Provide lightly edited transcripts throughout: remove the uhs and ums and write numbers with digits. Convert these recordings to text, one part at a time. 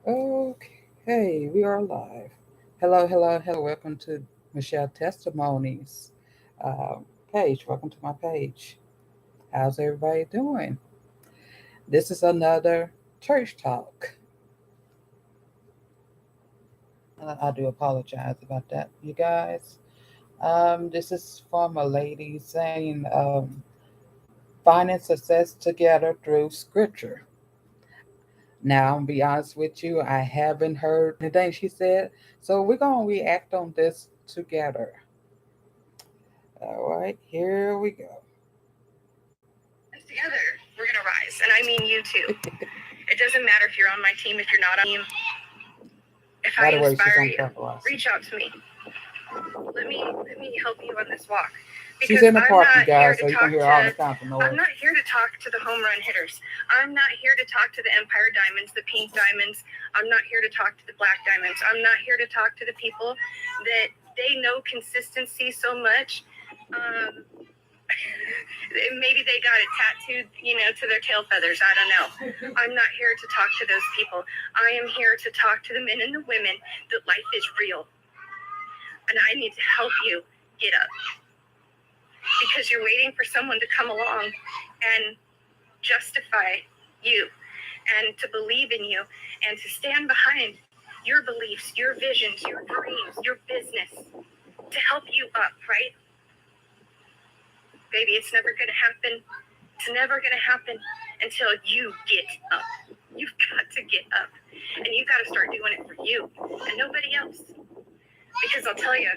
Okay, we are live. Hello, hello, hello. Welcome to Michelle Testimonies page. Welcome to my page. How's everybody doing? This is another church talk. I do apologize about that, you guys. This is from a lady saying, finding success together through scripture. Now, I'll be honest with you, I haven't heard anything she said, so we're going to react on this together. All right, here we go. Together, we're going to rise. And I mean you too. It doesn't matter if you're on my team, if you're not on my team. If I inspire you, reach out to me. Let me help you on this walk. Because she's in the park, you guys, so you can hear all the kinds of noise. I'm not here to talk to the home run hitters. I'm not here to talk to the Empire Diamonds, the Pink Diamonds. I'm not here to talk to the Black Diamonds. I'm not here to talk to the people that they know consistency so much. Maybe they got it tattooed, to their tail feathers. I don't know. I'm not here to talk to those people. I am here to talk to the men and the women that life is real. And I need to help you get up. Because you're waiting for someone to come along and justify you and to believe in you and to stand behind your beliefs, your visions, your dreams, your business to help you up, right? Baby, it's never going to happen. It's never going to happen until you get up. You've got to get up. And you've got to start doing it for you and nobody else. Because I'll tell you,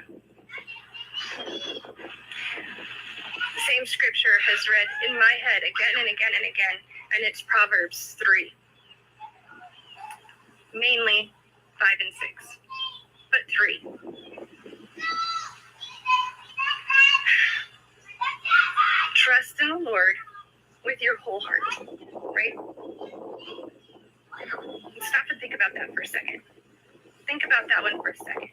the same scripture has read in my head again and again and again, and it's Proverbs 3. Mainly 5 and 6, but 3. Trust in the Lord with your whole heart, right? Stop and think about that for a second. Think about that one for a second.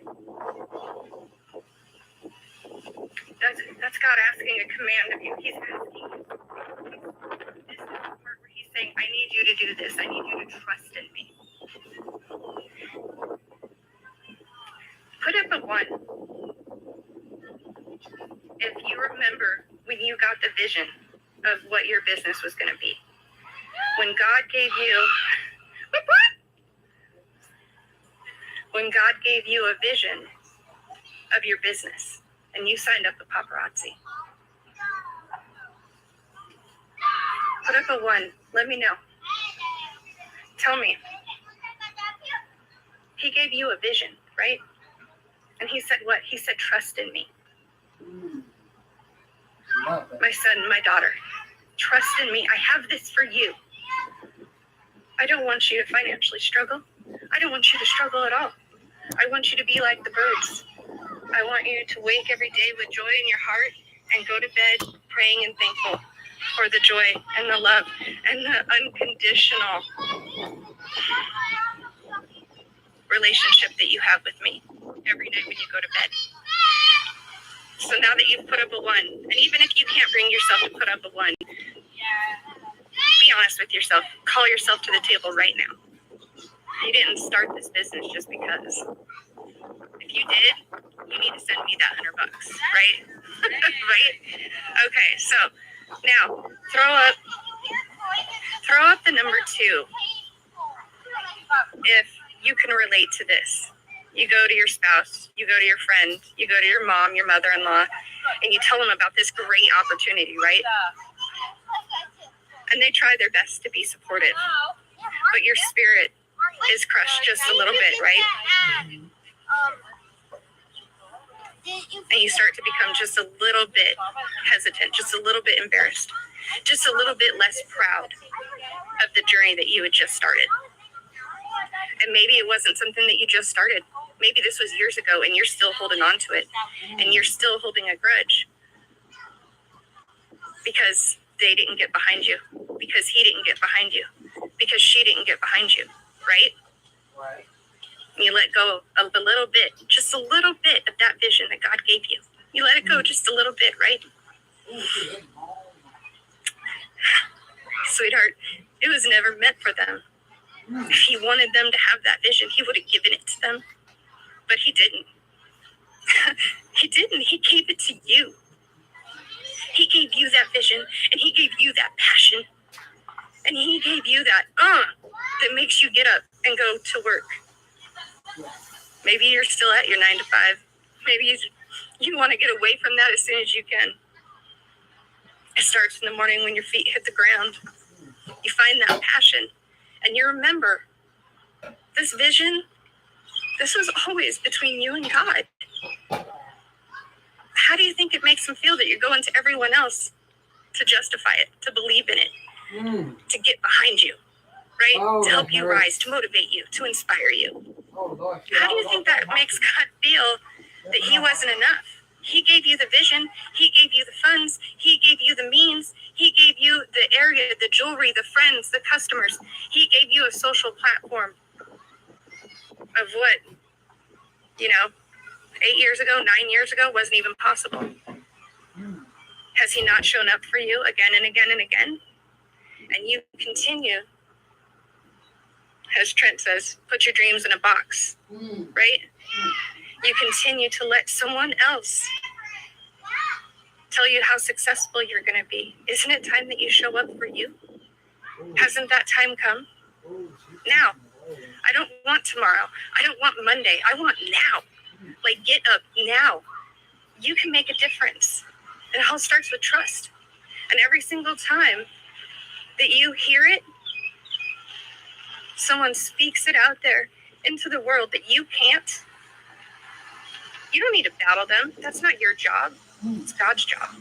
That's God asking a command of you. He's asking you. This is the part where he's saying, I need you to do this. I need you to trust in me. Put up a 1. If you remember when you got the vision of what your business was going to be. When God gave you... When God gave you a vision of your business and you signed up with paparazzi. Put up a 1. Let me know. Tell me. He gave you a vision, right? And he said what? He said, trust in me. My son, my daughter, trust in me. I have this for you. I don't want you to financially struggle. I don't want you to struggle at all. I want you to be like the birds. I want you to wake every day with joy in your heart and go to bed praying and thankful for the joy and the love and the unconditional relationship that you have with me every night when you go to bed. So now that you've put up a 1, and even if you can't bring yourself to put up a 1, be honest with yourself. Call yourself to the table right now. You didn't start this business just because. If you did, you need to send me that $100, right? Right? Okay, so now throw up the number 2. If you can relate to this. You go to your spouse, you go to your friend, you go to your mom, your mother-in-law, and you tell them about this great opportunity, right? And they try their best to be supportive, but your spirit is crushed just a little bit, right? And you start to become just a little bit hesitant, just a little bit embarrassed, just a little bit less proud of the journey that you had just started. And maybe it wasn't something that you just started. Maybe this was years ago and you're still holding on to it and you're still holding a grudge because they didn't get behind you, because he didn't get behind you, because she didn't get behind you, right? Right. You let go of a little bit, just a little bit of that vision that God gave you. You let it go just a little bit, right? Sweetheart, it was never meant for them. If he wanted them to have that vision, he would have given it to them. But he didn't. He didn't. He gave it to you. He gave you that vision, and he gave you that passion, and he gave you that that makes you get up and go to work. Maybe you're still at your 9 to 5. Maybe you want to get away from that as soon as you can. It starts in the morning when your feet hit the ground. You find that passion, and you remember this vision. This was always between you and God. How do you think it makes him feel that you're going to everyone else to justify it, to believe in it, to get behind you, right? To help you rise, to motivate you, to inspire you. How do you think that makes God feel that he wasn't enough? He gave you the vision. He gave you the funds. He gave you the means. He gave you the area, the jewelry, the friends, the customers. He gave you a social platform of what, 8 years ago, 9 years ago wasn't even possible. Has he not shown up for you again and again and again? And you continue, as Trent says, put your dreams in a box, right? You continue to let someone else tell you how successful you're going to be. Isn't it time that you show up for you? Hasn't that time come? Now. I don't want tomorrow. I don't want Monday. I want now. Like, get up now. You can make a difference. And it all starts with trust. And every single time that you hear it, someone speaks it out there into the world that you can't, you don't need to battle them. That's not your job. It's God's job.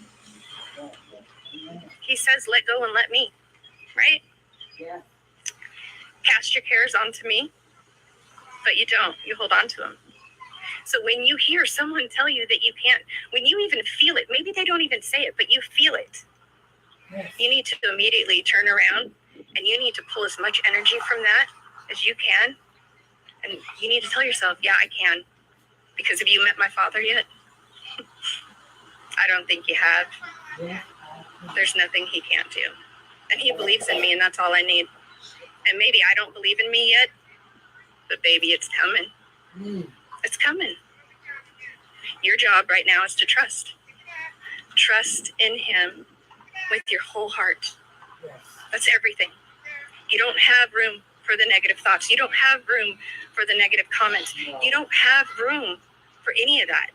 He says, let go and let me, right? Yeah. Cast your cares onto me, but you don't. You hold on to them. So when you hear someone tell you that you can't, when you even feel it, maybe they don't even say it, but you feel it. Yes. You need to immediately turn around and you need to pull as much energy from that as you can. And you need to tell yourself, yeah, I can. Because have you met my Father yet? I don't think you have. Yeah. There's nothing he can't do. And he believes in me, and that's all I need. And maybe I don't believe in me yet, but baby, it's coming. It's coming. Your job right now is to trust. Trust in him with your whole heart. That's everything. You don't have room for the negative thoughts. You don't have room for the negative comments. You don't have room for any of that.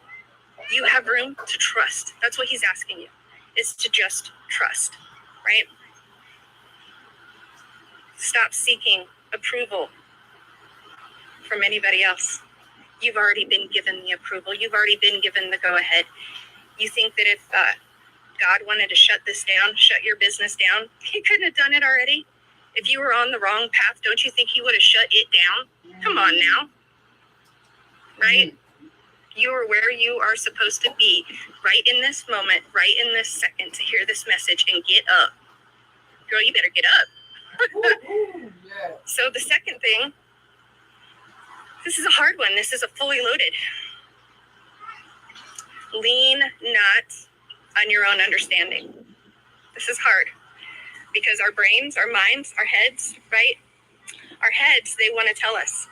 You have room to trust. That's what he's asking you, is to just trust, right? Stop seeking approval from anybody else. You've already been given the approval. You've already been given the go-ahead. You think that if God wanted to shut this down, shut your business down, he couldn't have done it already? If you were on the wrong path, don't you think he would have shut it down? Come on now. Right? You are where you are supposed to be right in this moment, right in this second, to hear this message and get up. Girl, you better get up. So the second thing, this is a hard one. This is a fully loaded. Lean not on your own understanding. This is hard because our brains, our minds, our heads, right? Our heads, they want to tell us.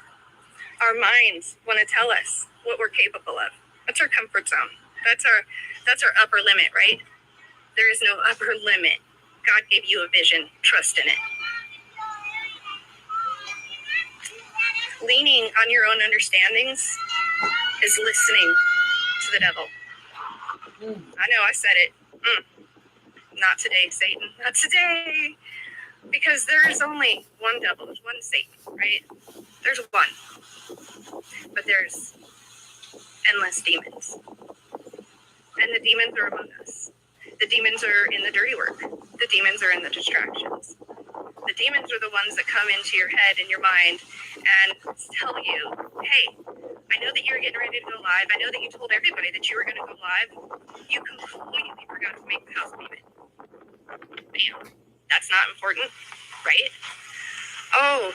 Our minds want to tell us what we're capable of. That's our comfort zone. That's our upper limit, right? There is no upper limit. God gave you a vision. Trust in it. Leaning on your own understandings is listening to the devil. I know I said it. Not today, Satan. Not today. Because there is only one devil. There's one Satan, right? There's one. But there's endless demons. And the demons are among us. The demons are in the dirty work. The demons are in the distractions. The demons are the ones that come into your head and your mind and tell you, hey, I know that you're getting ready to go live. I know that you told everybody that you were going to go live. You completely forgot to make the house payment. Bam. That's not important, right? Oh,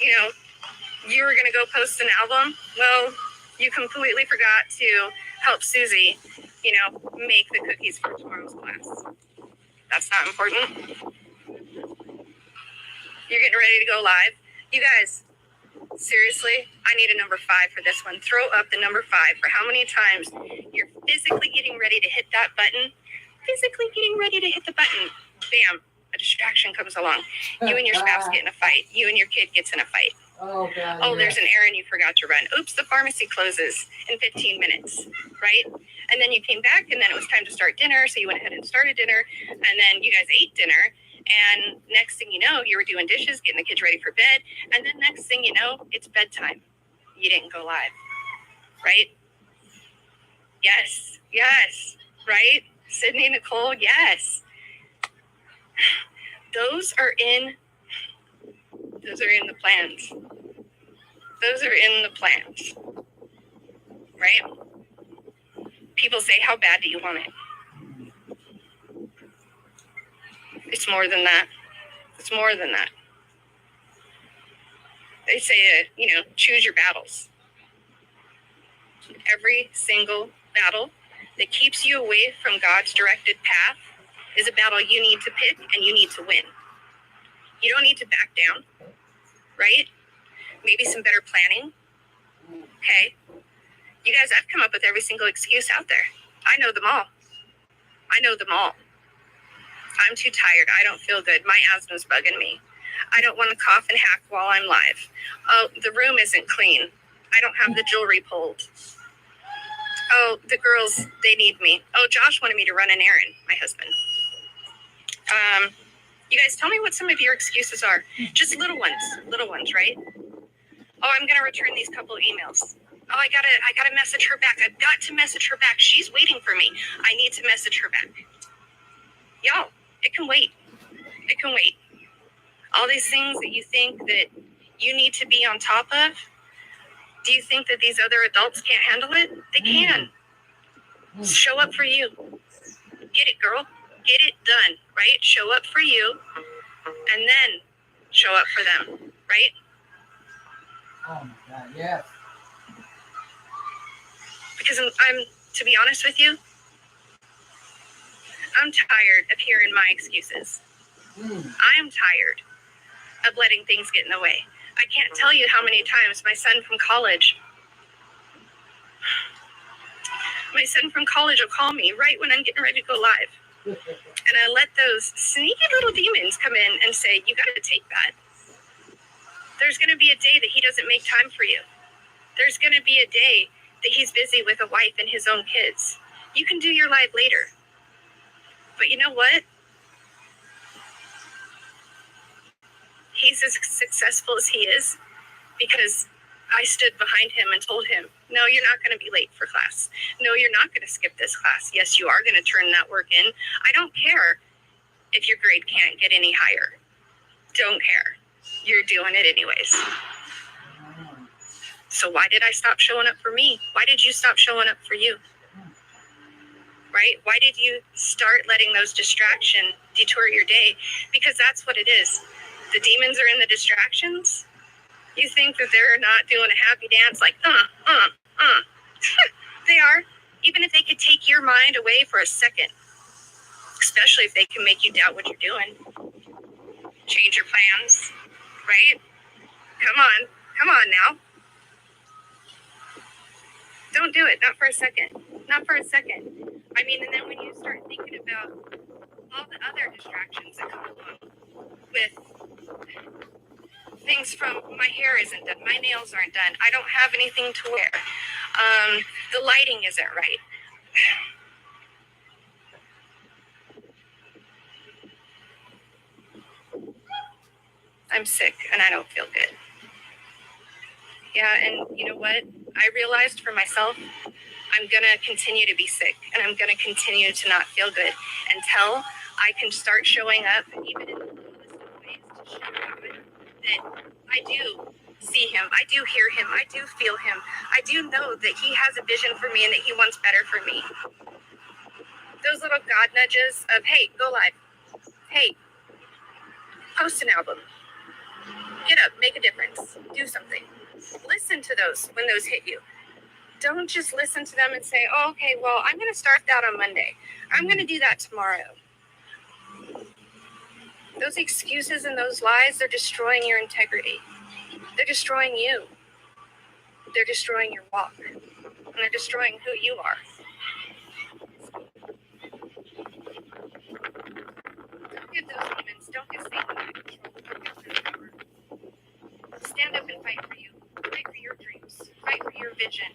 you were going to go post an album. Well, you completely forgot to help Susie, make the cookies for tomorrow's class. That's not important. You're getting ready to go live. You guys, seriously, I need a number 5 for this one. Throw up the number 5 for how many times you're physically getting ready to hit that button. Physically getting ready to hit the button. Bam, a distraction comes along. You and your spouse get in a fight. You and your kid gets in a fight. Oh, God. Oh, there's an errand you forgot to run. Oops, the pharmacy closes in 15 minutes, right? And then you came back, and then it was time to start dinner, so you went ahead and started dinner, and then you guys ate dinner, and next thing you know, you were doing dishes, getting the kids ready for bed, and then next thing you know, it's bedtime. You didn't go live, right? Yes, right? Sydney, Nicole, yes. Those are in the plans. Those are in the plans, right? People say, how bad do you want it? It's more than that. It's more than that. They say, choose your battles. Every single battle that keeps you away from God's directed path is a battle you need to pick and you need to win. You don't need to back down, right? Maybe some better planning. Okay. You guys, I've come up with every single excuse out there. I know them all. I'm too tired. I don't feel good. My asthma's bugging me. I don't want to cough and hack while I'm live. Oh, the room isn't clean. I don't have the jewelry pulled. Oh, the girls, they need me. Oh, Josh wanted me to run an errand, my husband. You guys, tell me what some of your excuses are. Just little ones, right? Oh, I'm going to return these couple of emails. Oh, I gotta message her back. I've got to message her back. She's waiting for me. I need to message her back. Y'all, it can wait. It can wait. All these things that you think that you need to be on top of, do you think that these other adults can't handle it? They can. Show up for you. Get it, girl. Get it done, right? Show up for you, and then show up for them, right? Oh, my God, yes. Because I'm, to be honest with you, I'm tired of hearing my excuses. I am tired of letting things get in the way. I can't tell you how many times my son from college will call me right when I'm getting ready to go live. And I let those sneaky little demons come in and say, you got to take that. There's going to be a day that he doesn't make time for you. There's going to be a day that he's busy with a wife and his own kids. You can do your live later. But you know what? He's as successful as he is because I stood behind him and told him, no, you're not going to be late for class. No, you're not going to skip this class. Yes, you are going to turn that work in. I don't care if your grade can't get any higher. Don't care. You're doing it anyways. So why did I stop showing up for me? Why did you stop showing up for you? Right? Why did you start letting those distractions detour your day? Because that's what it is. The demons are in the distractions. You think that they're not doing a happy dance like, They are. Even if they could take your mind away for a second. Especially if they can make you doubt what you're doing. Change your plans. Right? Come on now. Don't do it. Not for a second. Not for a second. I mean, and then when you start thinking about all the other distractions that come along with things from my hair isn't done, my nails aren't done, I don't have anything to wear, the lighting isn't right. I'm sick and I don't feel good. Yeah, and you know what? I realized for myself, I'm going to continue to be sick and I'm going to continue to not feel good until I can start showing up, even in the littlest of ways, to show God that I do see him, I do hear him, I do feel him. I do know that he has a vision for me and that he wants better for me. Those little God nudges of, hey, go live. Hey, post an album. Get up, make a difference, do something. Listen to those when those hit you. Don't just listen to them and say, oh, okay, well, I'm going to start that on Monday. I'm going to do that tomorrow. Those excuses and those lies, they're destroying your integrity. They're destroying you. They're destroying your walk. And they're destroying who you are. Don't give those demons, don't give Satan that control and power. Stand up and fight for you. Fight for your dreams. Fight for your vision.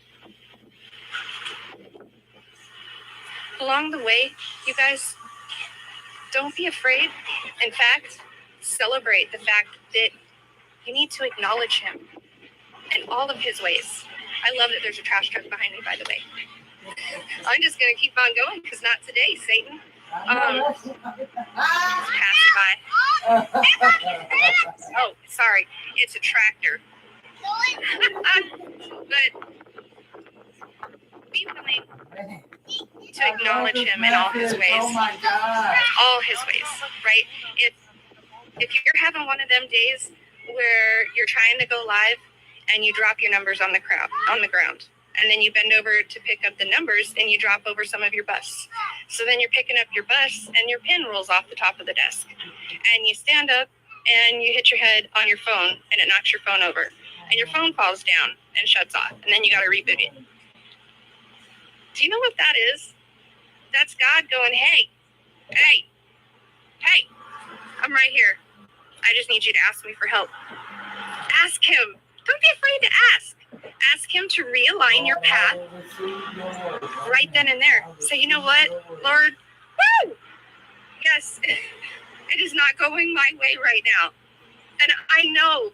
Along the way, you guys, don't be afraid. In fact, celebrate the fact that you need to acknowledge him in all of his ways. I love that there's a trash truck behind me, by the way. I'm just going to keep on going because not today, Satan. Pass it by. Oh, sorry. It's a tractor. But be willing to acknowledge him in all his ways. Oh my God. All his ways, right? If you're having one of them days where you're trying to go live and you drop your numbers on the ground, and then you bend over to pick up the numbers and you drop over some of your bus. So then you're picking up your bus and your pin rolls off the top of the desk. And you stand up and you hit your head on your phone and it knocks your phone over. And your phone falls down and shuts off. And then you got to reboot it. Do you know what that is? That's God going, hey, I'm right here. I just need you to ask me for help. Ask him. Don't be afraid to ask. Ask him to realign your path right then and there. Say, you know what, Lord? Woo! Yes, it is not going my way right now. And I know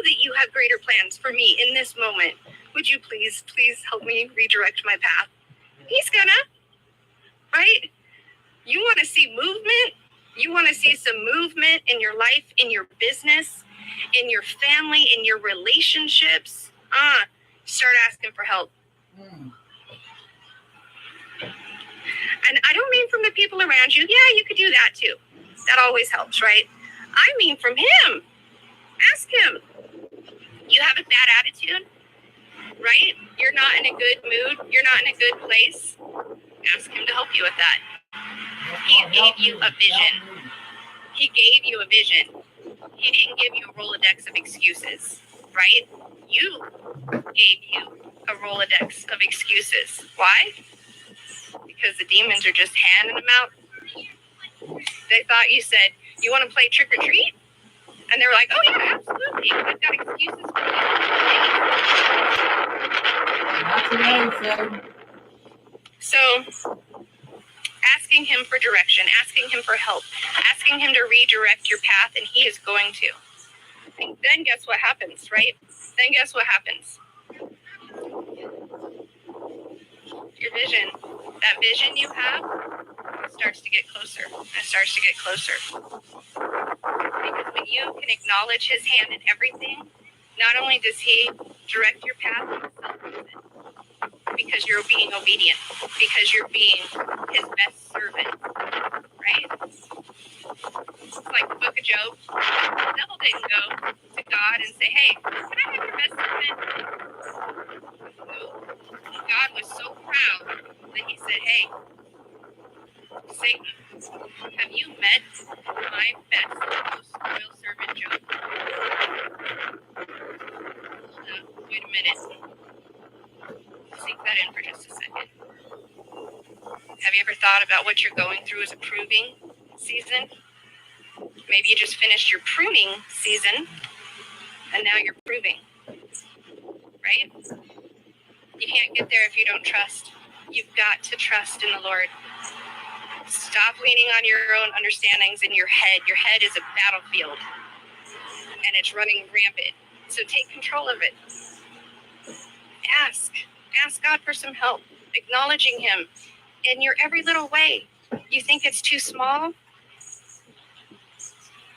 that you have greater plans for me in this moment. Would you please help me redirect my path? He's gonna, right? You want to see movement? You want to see some movement in your life, in your business, in your family, in your relationships? Start asking for help. And I don't mean from the people around you. Yeah, you could do that too. That always helps, right? I mean from him. Ask him. You have a bad attitude, right? You're not in a good mood. You're not in a good place. Ask him to help you with that. He gave you a vision. He gave you a vision. He didn't give you a Rolodex of excuses, right? You gave you a Rolodex of excuses. Why? Because the demons are just handing them out. They thought you said, you want to play trick or treat? And they were like, oh yeah, absolutely. I've got excuses for you. So, asking him for direction, asking him for help, asking him to redirect your path, and he is going to. And then guess what happens, right? Then guess what happens? Your vision, that vision you have, starts to get closer and starts to get closer. Because when you can acknowledge his hand in everything, not only does he direct your path, because you're being obedient, because you're being his best servant, right? It's like the book of Job. The devil didn't go to God and say, hey, can I have your best servant? No. God was so proud that he said, hey, Satan, have you met my best, most loyal servant Job? Hold up, wait a minute. Sink that in for just a second. Have you ever thought about what you're going through as a proving season? Maybe you just finished your pruning season and now you're proving, right? You can't get there if you don't trust. You've got to trust in the Lord. Stop leaning on your own understandings in your head. Your head is a battlefield and it's running rampant. So take control of it. Ask God for some help, acknowledging him in your every little way. You think it's too small?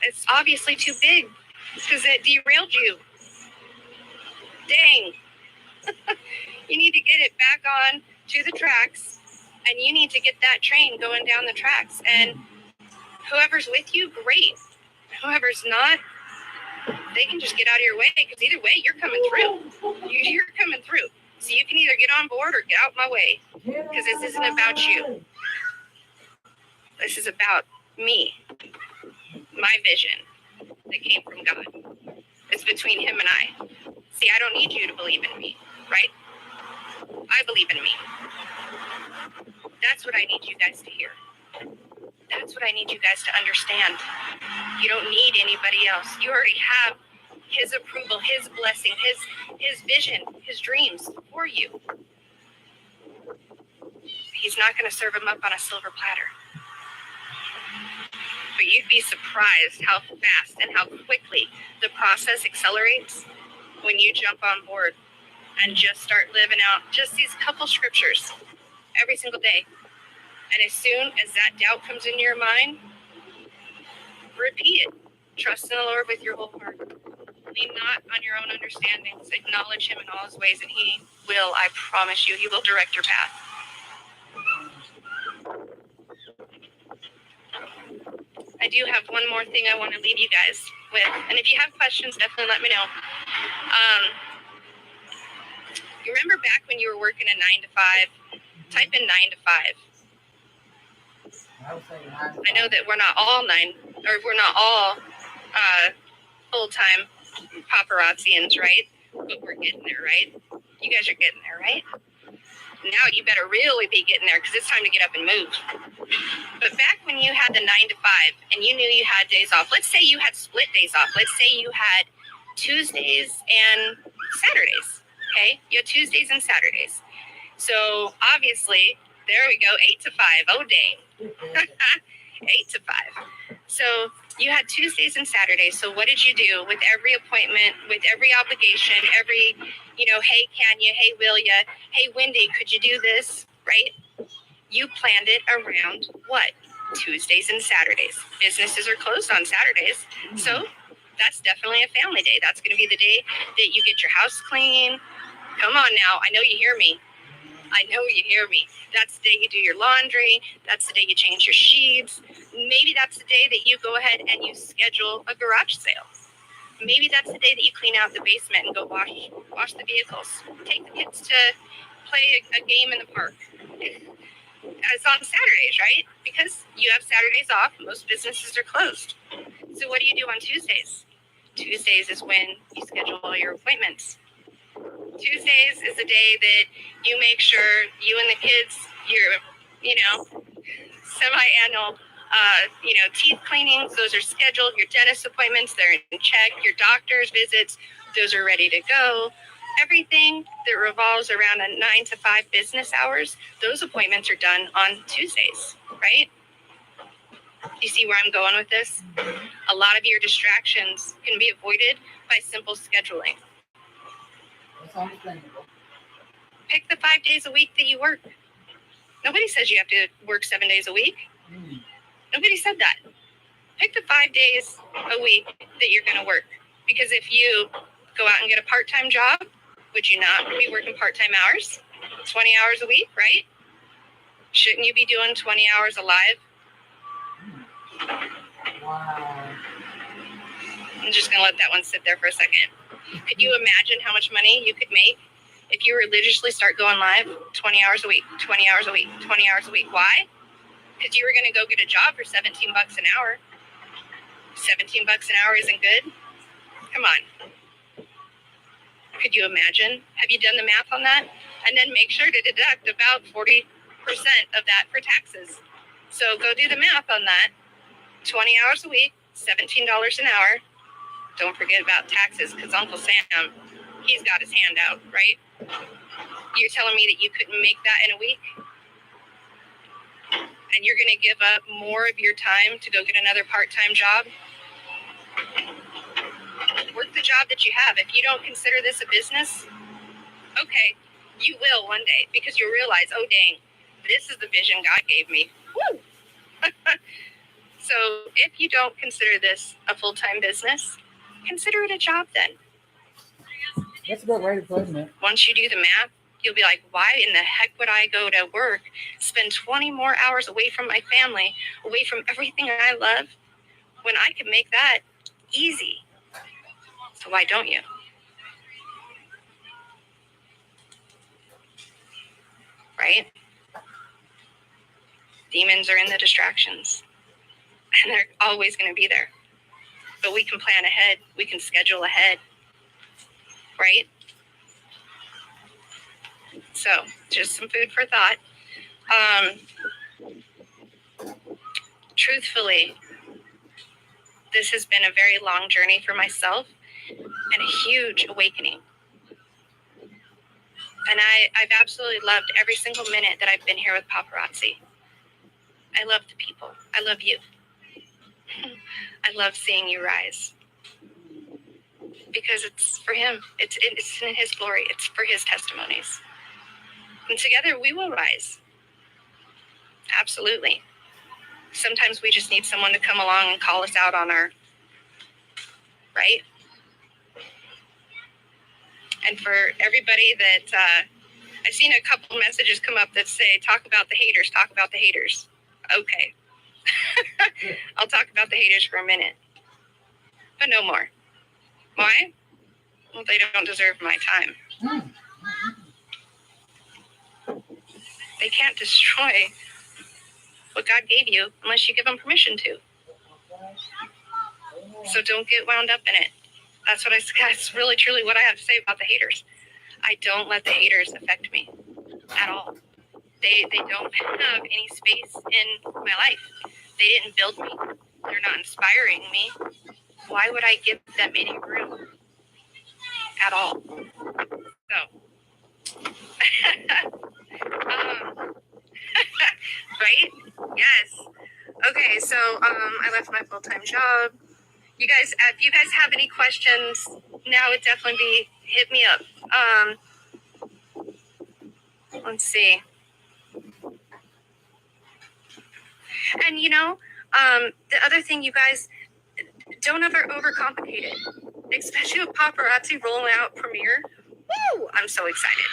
It's obviously too big because it derailed you. Dang. You need to get it back on to the tracks, and you need to get that train going down the tracks. And whoever's with you, great. Whoever's not, they can just get out of your way, because either way, you're coming through. You're coming through. So you can either get on board or get out my way, because this isn't about you. This is about me, my vision that came from God. It's between him and I. See, I don't need you to believe in me, right? I believe in me. That's what I need you guys to hear. That's what I need you guys to understand. You don't need anybody else. You already have his approval, his blessing, his vision, his dreams for you. He's not going to serve them up on a silver platter. But you'd be surprised how fast and how quickly the process accelerates when you jump on board and just start living out just these couple scriptures every single day. And as soon as that doubt comes into your mind, repeat it. Trust in the Lord with your whole heart. Lean not on your own understandings. Acknowledge him in all his ways, and he will, I promise you, he will direct your path. I do have one more thing I want to leave you guys with. And if you have questions, definitely let me know. You remember back when you were working a 9 to 5? Type in 9 to 5. I know that we're not all full-time paparazzians, right? But we're getting there, right? You guys are getting there, right? Now you better really be getting there because it's time to get up and move. But back when you had the 9 to 5 and you knew you had days off, let's say you had split days off. Let's say you had Tuesdays and Saturdays, okay? You had Tuesdays and Saturdays. So obviously, there we go, 8 to 5, oh dang. 8 to 5. So you had Tuesdays and Saturdays. So what did you do with every appointment, with every obligation, every, hey, can you? Hey, will you? Hey, Wendy, could you do this? Right? You planned it around what? Tuesdays and Saturdays. Businesses are closed on Saturdays. So that's definitely a family day. That's going to be the day that you get your house clean. Come on now. I know you hear me. That's the day you do your laundry. That's the day you change your sheets. Maybe that's the day that you go ahead and you schedule a garage sale. Maybe that's the day that you clean out the basement and go wash the vehicles. Take the kids to play a game in the park. It's on Saturdays, right? Because you have Saturdays off. Most businesses are closed. So what do you do on Tuesdays? Tuesdays is when you schedule all your appointments. Tuesdays is the day that you make sure you and the kids, your, semi-annual, teeth cleanings, those are scheduled. Your dentist appointments, they're in check. Your doctor's visits, those are ready to go. Everything that revolves around a 9 to 5 business hours, those appointments are done on Tuesdays, right? You see where I'm going with this? A lot of your distractions can be avoided by simple scheduling. Pick the 5 days a week that you work. Nobody says you have to work 7 days a week. Nobody said that. Pick the 5 days a week that you're going to work. Because if you go out and get a part-time job, would you not be working part-time hours? 20 hours a week, right? Shouldn't you be doing 20 hours alive? Wow. I'm just going to let that one sit there for a second. Could you imagine how much money you could make if you religiously start going live 20 hours a week, 20 hours a week, 20 hours a week? Why? Because you were going to go get a job for $17 an hour. $17 an hour isn't good? Come on. Could you imagine? Have you done the math on that? And then make sure to deduct about 40% of that for taxes. So go do the math on that. 20 hours a week, $17 an hour. Don't forget about taxes because Uncle Sam, he's got his hand out, right? You're telling me that you couldn't make that in a week? And you're going to give up more of your time to go get another part-time job? Work the job that you have. If you don't consider this a business, okay, you will one day because you'll realize, oh, dang, this is the vision God gave me. Woo! So if you don't consider this a full-time business, consider it a job then. That's a good way to put it. Once you do the math, you'll be like, why in the heck would I go to work, spend 20 more hours away from my family, away from everything I love, when I can make that easy? So why don't you? Right? Demons are in the distractions. And they're always going to be there. But we can plan ahead. We can schedule ahead. right? So just some food for thought. Truthfully, this has been a very long journey for myself and a huge awakening. And I've absolutely loved every single minute that I've been here with Paparazzi. I love the people. I love you. I love seeing you rise. Because it's for him. It's in his glory. It's for his testimonies. And together we will rise. Absolutely. Sometimes we just need someone to come along and call us out on our, right? And for everybody that, I've seen a couple messages come up that say, talk about the haters, talk about the haters. Okay. I'll talk about the haters for a minute. But no more. Why? Well, they don't deserve my time. They can't destroy what God gave you unless you give them permission to. So don't get wound up in it. That's really truly what I have to say about the haters. I don't let the haters affect me at all. They don't have any space in my life. They didn't build me. They're not inspiring me. Why would I give them any room at all? So, right? Yes. Okay, so I left my full-time job. You guys, if you guys have any questions, now would definitely be hit me up. Let's see. And the other thing, you guys, don't ever overcomplicate it, especially with Paparazzi rolling out Premiere. Woo! I'm so excited.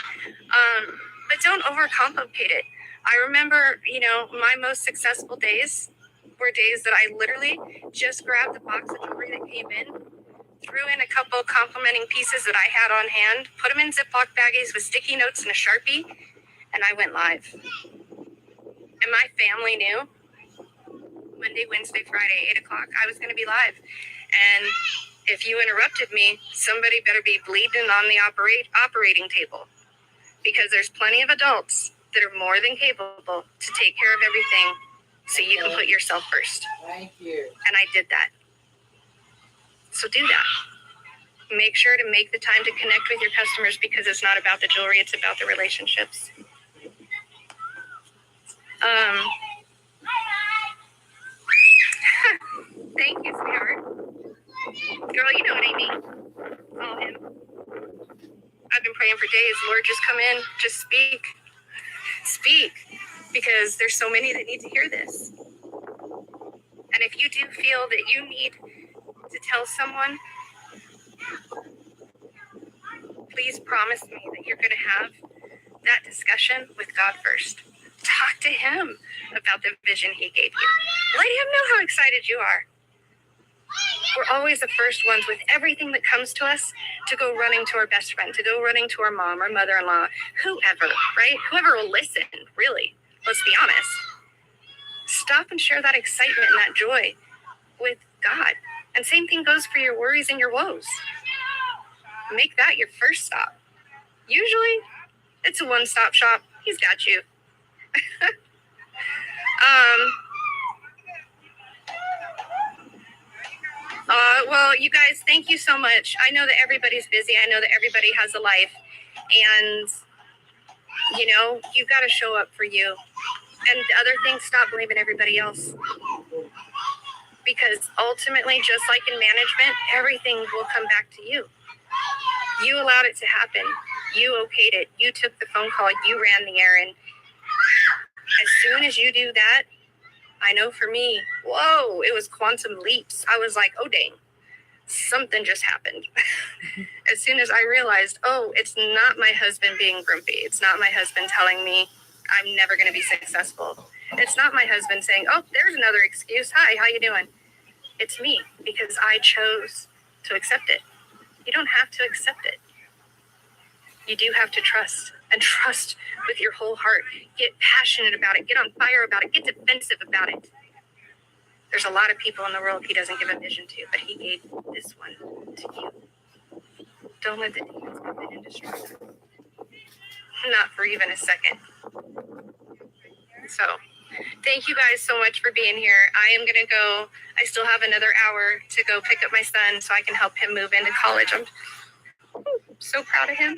But don't overcomplicate it. I remember, my most successful days were days that I literally just grabbed the box of jewelry that came in, threw in a couple complimenting pieces that I had on hand, put them in Ziploc baggies with sticky notes and a Sharpie, and I went live. And my family knew Monday, Wednesday, Friday, 8 o'clock, I was going to be live. And if you interrupted me, somebody better be bleeding on the operating table, because there's plenty of adults that are more than capable to take care of everything so you can put yourself first. Thank you. And I did that. So do that. Make sure to make the time to connect with your customers, because it's not about the jewelry, it's about the relationships. Thank you, sweetheart. Girl, you know what I mean. Call him. I've been praying for days. Lord, just come in. Just speak. Speak. Because there's so many that need to hear this. And if you do feel that you need to tell someone, please promise me that you're going to have that discussion with God first. Talk to him about the vision he gave you. Let him know how excited you are. We're always the first ones with everything that comes to us to go running to our best friend, to go running to our mom, our mother-in-law, whoever, right? Whoever will listen, really. Let's be honest. Stop and share that excitement and that joy with God. And same thing goes for your worries and your woes. Make that your first stop. Usually, it's a one-stop shop. He's got you. Well, you guys, thank you so much. I know that everybody's busy. I know that everybody has a life. And, you've got to show up for you. And the other thing, stop blaming everybody else. Because ultimately, just like in management, everything will come back to you. You allowed it to happen. You okayed it. You took the phone call. You ran the errand. As soon as you do that, I know for me, whoa, it was quantum leaps. I was like, oh, dang, something just happened. As soon as I realized, oh, it's not my husband being grumpy. It's not my husband telling me I'm never going to be successful. It's not my husband saying, oh, there's another excuse. Hi, how you doing? It's me, because I chose to accept it. You don't have to accept it. You do have to trust, and trust with your whole heart. Get passionate about it. Get on fire about it. Get defensive about it. There's a lot of people in the world he doesn't give a vision to, but he gave this one to you. Don't let the demons come in and destroy that. Not for even a second. So, thank you guys so much for being here. I am going to go. I still have another hour to go pick up my son so I can help him move into college. I'm so proud of him.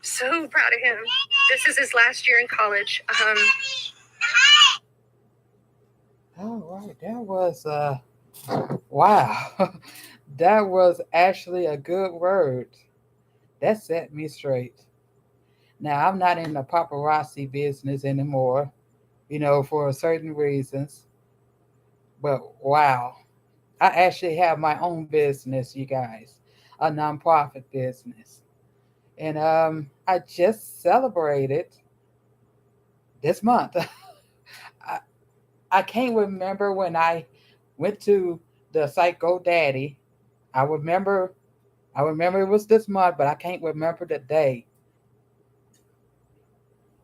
So proud of him. This is his last year in college. All right, that was wow. That was actually a good word. That set me straight. Now I'm not in the paparazzi business anymore, for certain reasons. But wow, I actually have my own business, you guys, a nonprofit business, and I just celebrated this month. I, I can't remember when I went to the Psycho Daddy. I remember I remember it was this month, but I can't remember the day.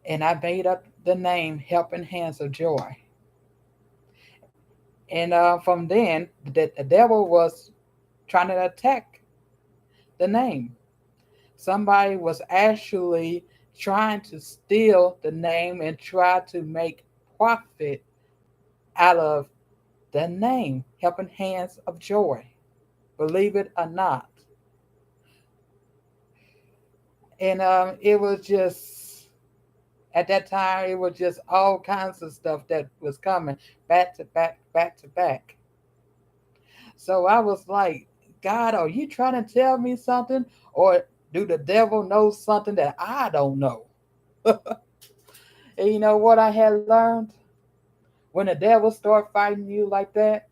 And I made up the name Helping Hands of Joy. And from then, the devil was trying to attack the name. Somebody was actually trying to steal the name and try to make profit out of the name Helping Hands of Joy. Believe it or not. And it was just at that time it was just all kinds of stuff that was coming back to back, back to back. So I was like, God, are you trying to tell me something, or do the devil know something that I don't know? And you know what I had learned? When the devil start fighting you like that,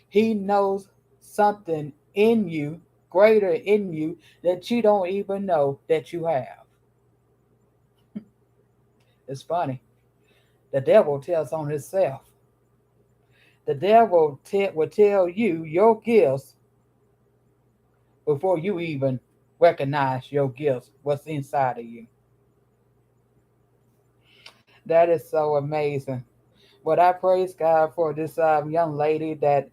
he knows something in you, greater in you, that you don't even know that you have. It's funny. The devil tells on himself. The devil will tell you your gifts before you even recognize your gifts, what's inside of you. That is so amazing. But I praise God for this young lady that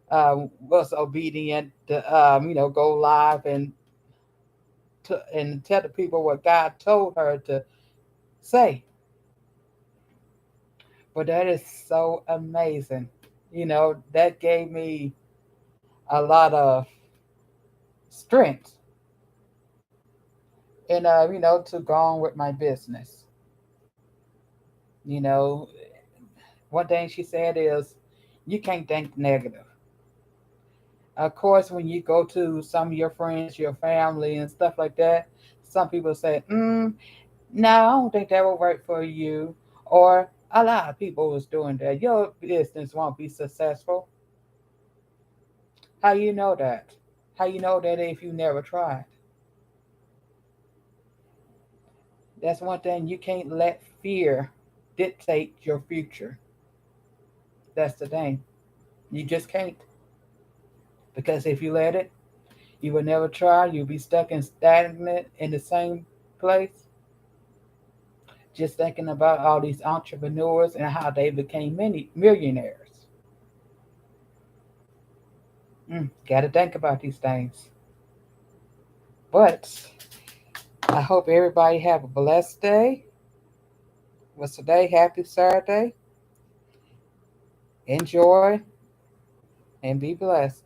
was obedient to, go live and tell the people what God told her to say. But that is so amazing. That gave me a lot of strength and to go on with my business. You know, one thing she said is you can't think negative. Of course, when you go to some of your friends, your family, and stuff like that, some people say, "No, I don't think that will work for you," or a lot of people was doing that. Your business won't be successful. How you know that? How you know that if you never tried? That's one thing you can't let fear dictate your future. That's the thing. You just can't. Because if you let it, you will never try. You'll be stuck and stagnant in the same place. Just thinking about all these entrepreneurs and how they became many millionaires. Got to think about these things. But I hope everybody have a blessed day. What's today? Happy Saturday. Enjoy and be blessed.